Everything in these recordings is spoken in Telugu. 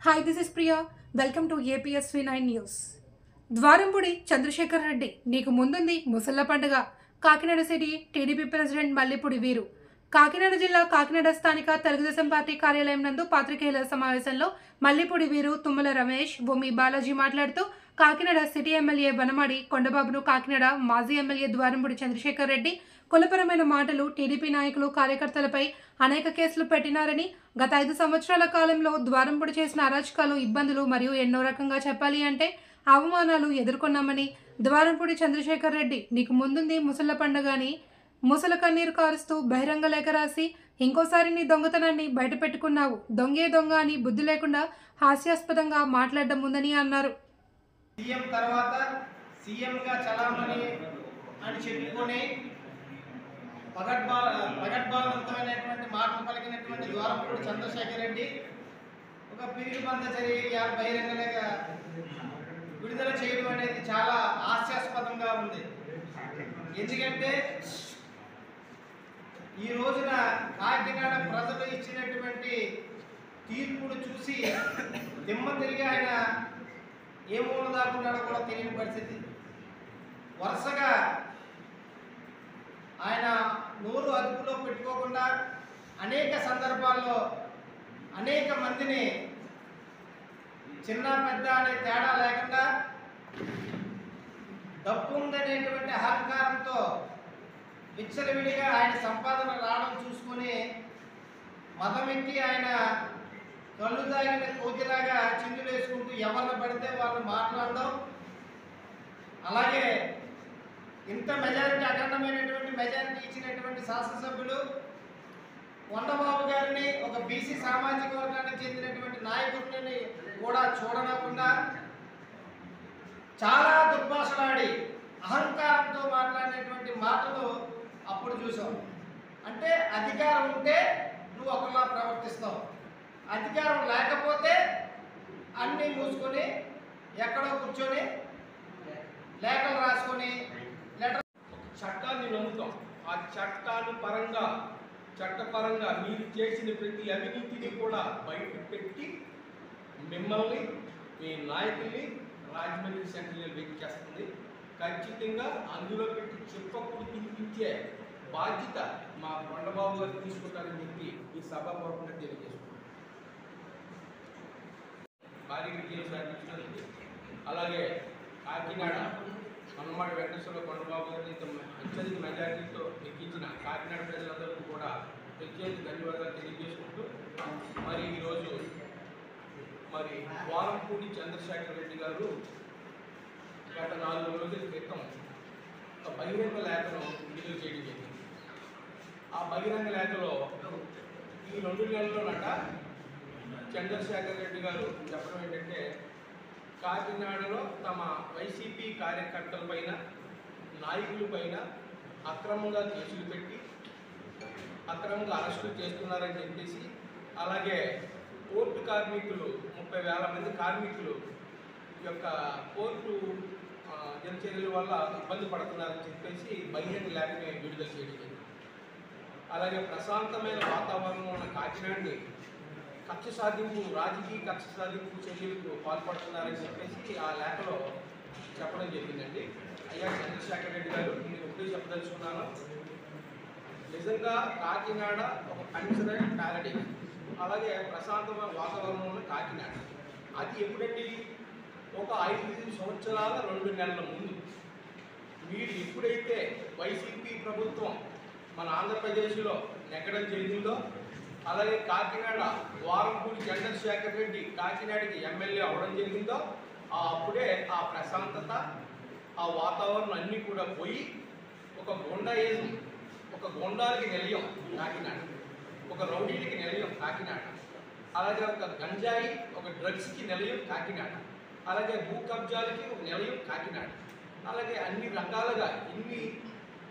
Hi, this is Priya. Welcome to APSV9 News. Dwarampudi Chandrasekhar Reddy నీకు ముందుంది ముసళ్ళ పండుగ. Kakinada city TDP president Mallipudi వీరు కాకినాడ జిల్లా కాకినాడ స్థానిక తెలుగుదేశం పార్టీ కార్యాలయం నందు పాత్రికేయుల సమావేశంలో మల్లిపూడి వీరు, తుమ్మల రమేష్, భూమి బాలాజీ మాట్లాడుతూ కాకినాడ సిటీ ఎమ్మెల్యే వనమాడి కొండబాబును కాకినాడ మాజీ ఎమ్మెల్యే ద్వారంపూడి చంద్రశేఖర్ రెడ్డి కులపరమైన మాటలు, టీడీపీ నాయకులు, కార్యకర్తలపై అనేక కేసులు పెట్టినారని, గత 5 సంవత్సరాల కాలంలో ద్వారంపూడి చేసిన అరాచకాలు, ఇబ్బందులు మరియు ఎన్నో రకంగా చెప్పాలి అంటే అవమానాలు ఎదుర్కొన్నామని, ద్వారంపూడి చంద్రశేఖర్ రెడ్డి నీకు ముందుంది ముసళ్ళ పండుగ అని ముసల కన్నీరు కారుస్తూ బహిరంగ లేఖ రాసి ఇంకోసారి నీ దొంగతనాన్ని బయటపెట్టుకున్నావు, దొంగే దొంగ అని బుద్ధి లేకుండా హాస్యాస్పదంగా మాట్లాడడం ఉందని అన్నారు. సీఎం తర్వాత సీఎంగా చలామణి అని చెప్పుకొని పగడ్బందమైనటువంటి మాటలు పలికినటువంటి ద్వారంపూడి చంద్రశేఖర్ రెడ్డి ఒక పిరిగిబంద జరిగి బహిరంగ విడుదల చేయడం అనేది చాలా హాస్యాస్పదంగా ఉంది. ఎందుకంటే ఈ రోజున కాకినాడ ప్రజలు ఇచ్చినటువంటి తీర్పును చూసి దిమ్మ తిరిగి ఆయన ఏ మూల దాకున్నాడో కూడా తెలియని పరిస్థితి. వరుసగా ఆయన నోరు అదుపులో పెట్టుకోకుండా అనేక సందర్భాల్లో అనేక మందిని చిన్న పెద్ద అనే తేడా లేకుండా డబ్బు ఉందనేటువంటి అహంకారంతో విచ్చలవిడిగా ఆయన సంపాదన రావడం చూసుకొని మదమెక్కి ఆయన కళ్ళు తాగిన కోతిలాగా చిందులు వేసుకుంటూ ఎవరిని పడితే వాళ్ళు మాట్లాడడం, అలాగే ఇంత మెజారిటీ, అఖండమైనటువంటి మెజారిటీ ఇచ్చినటువంటి శాసనసభ్యులు కొండబాబు గారిని, ఒక బీసీ సామాజిక వర్గానికి చెందినటువంటి నాయకుడిని కూడా చూడనకుండా చాలా దుర్భాషలాడి అహంకారంతో మాట్లాడినటువంటి మాటలు అప్పుడు చూసాం. అంటే అధికారం ఉంటే నువ్వు ఒకలా ప్రవర్తిస్తావు, అధికారం లేకపోతే అన్నీ మూసుకొని ఎక్కడో కూర్చొని లేఖలు రాసుకొని చట్టాన్ని నమ్ముతాం. ఆ చట్టపరంగా మీరు చేసిన ప్రతి అవినీతిని కూడా బయట పెట్టి మిమ్మల్ని, మీ నాయకుల్ని రాజమండ్రి సెంట్రల్ వెయిట్ చేస్తుంది. ఖచ్చితంగా అందులో పెట్టి చెప్పప్పుడు తినిపించే బాధ్యత మా కొండబాబు గారు తీసుకుంటారని చెప్పి ఈ సభాపూర్వకంగా తెలియజేసుకుంటాం. భారీ విజయం సాధించినందుకు, అలాగే కాకినాడ వనమాడి వెంకటేశ్వర కొండబాబు గారిని అత్యధిక మెజారిటీతో ఎక్కించిన కాకినాడ ప్రజలందరికీ కూడా ప్రత్యేక ధన్యవాదాలు తెలియజేసుకుంటూ, మరి ఈరోజు ద్వారంపూడి చంద్రశేఖర్ రెడ్డి గారు గత 4 రోజుల క్రితం ఒక బహిరంగ లేఖను విడుదల చేయడం జరిగింది. ఆ బహిరంగ లేఖలో ఈ 2 నెలల్లోనట చంద్రశేఖర్ రెడ్డి గారు చెప్పడం ఏంటంటే, కాకినాడలో తమ వైసీపీ కార్యకర్తలపైన, నాయకులపైన అక్రమంగా కేసులు పెట్టి అక్రమంగా అరెస్టులు చేస్తున్నారని చెప్పేసి, అలాగే పోర్టు కార్మికులు 30,000 మంది కార్మికులు యొక్క పోర్టు దినచర్యల వల్ల ఇబ్బంది పడుతున్నారని చెప్పేసి బహిరంగ లేఖని విడుదల చేయడం జరిగింది. అలాగే ప్రశాంతమైన వాతావరణంలో ఉన్న కాకినాడని రాజకీయ కక్ష సాధింపు చర్యలకు పాల్పడుతున్నారని చెప్పేసి ఆ లేఖలో చెప్పడం జరిగిందండి. అయ్యా చంద్రశేఖర్ రెడ్డి గారు, నేను ఒకటే చెప్పదలుచుకున్నాను, నిజంగా కాకినాడ ఒక కన్సర్న్ ప్యారడైజ్, అలాగే ప్రశాంతమైన వాతావరణంలో ఉన్న కాకినాడ అది ఎప్పుడండి? ఒక 5 సంవత్సరాల 2 నెలల ముందు మీరు ఎప్పుడైతే వైసీపీ ప్రభుత్వం మన ఆంధ్రప్రదేశ్లో నెగ్గడం జరిగిందో, అలాగే కాకినాడ ద్వారంపూడి చంద్రశేఖర్ రెడ్డి కాకినాడకి ఎమ్మెల్యే అవ్వడం జరిగిందో, అప్పుడే ఆ ప్రశాంతత, ఆ వాతావరణం అన్నీ కూడా పోయి ఒక గుండాయిజం, ఒక గుండాలకి నిలయం కాకినాడ, ఒక రౌడీలకి నిలయం కాకినాడ, అలాగే ఒక గంజాయి, ఒక డ్రగ్స్కి నిలయం కాకినాడ, అలాగే భూ కబ్జాలకి ఒక నిలయం కాకినాడ, అలాగే అన్ని రకాలుగా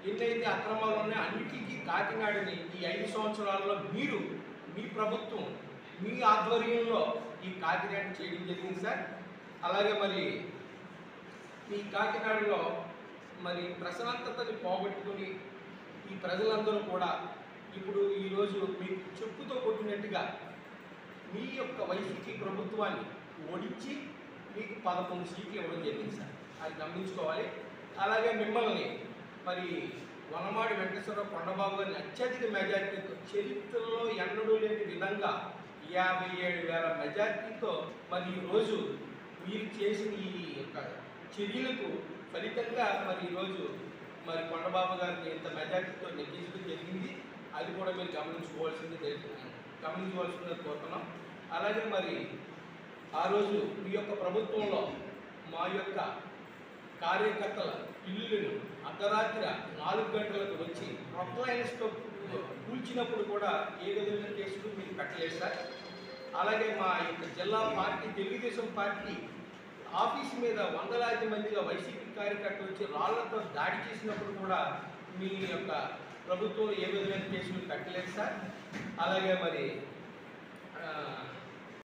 ఎన్నైతే అక్రమాలు ఉన్నాయో అన్నిటికీ కాకినాడని ఈ 5 సంవత్సరాల్లో మీ ప్రభుత్వం, మీ ఆధ్వర్యంలో ఈ కాకినాడ చేయడం జరిగింది సార్. అలాగే మీ కాకినాడలో ప్రశాంతతని పోగొట్టుకుని ఈ ప్రజలందరూ కూడా ఇప్పుడు ఈరోజు మీకు చెప్పుతో కొట్టినట్టుగా మీ యొక్క వైసీపీ ప్రభుత్వం ప్రభుత్వాన్ని ఓడించి మీకు 11 సీట్లు ఇవ్వడం జరిగింది సార్. అది గమనించుకోవాలి. అలాగే మిమ్మల్ని మరి వనమాడి వెంకటేశ్వరరావు కొండబాబు గారిని అత్యధిక మెజార్టీతో, చరిత్రలో ఎన్నడూ లేని విధంగా 57,000 మెజార్టీతో మరి ఈరోజు మీరు చేసిన ఈ యొక్క చర్యలకు ఫలితంగా మరి ఈరోజు మరి కొండబాబు గారిని ఇంత మెజార్టీతో నెగ్గించడం జరిగింది. అది కూడా మీరు గమనించవలసింది కోరుతున్నాం. అలాగే మరి ఆ రోజు మీ యొక్క ప్రభుత్వంలో మా యొక్క కార్యకర్తల ఇల్లులను అర్ధరాత్రి 4 గంటలకు వచ్చి ప్రొక్లైన్స్తో కూల్చినప్పుడు కూడా ఏ విధమైన కేసులు మీరు పెట్టలేదు సార్. అలాగే మా యొక్క జిల్లా పార్టీ తెలుగుదేశం పార్టీ ఆఫీస్ మీద వందలాది మందిగా వైసీపీ కార్యకర్తలు వచ్చి రాళ్లతో దాడి చేసినప్పుడు కూడా మీ యొక్క ప్రభుత్వం ఏ విధమైన కేసులు పెట్టలేదు సార్. అలాగే మరి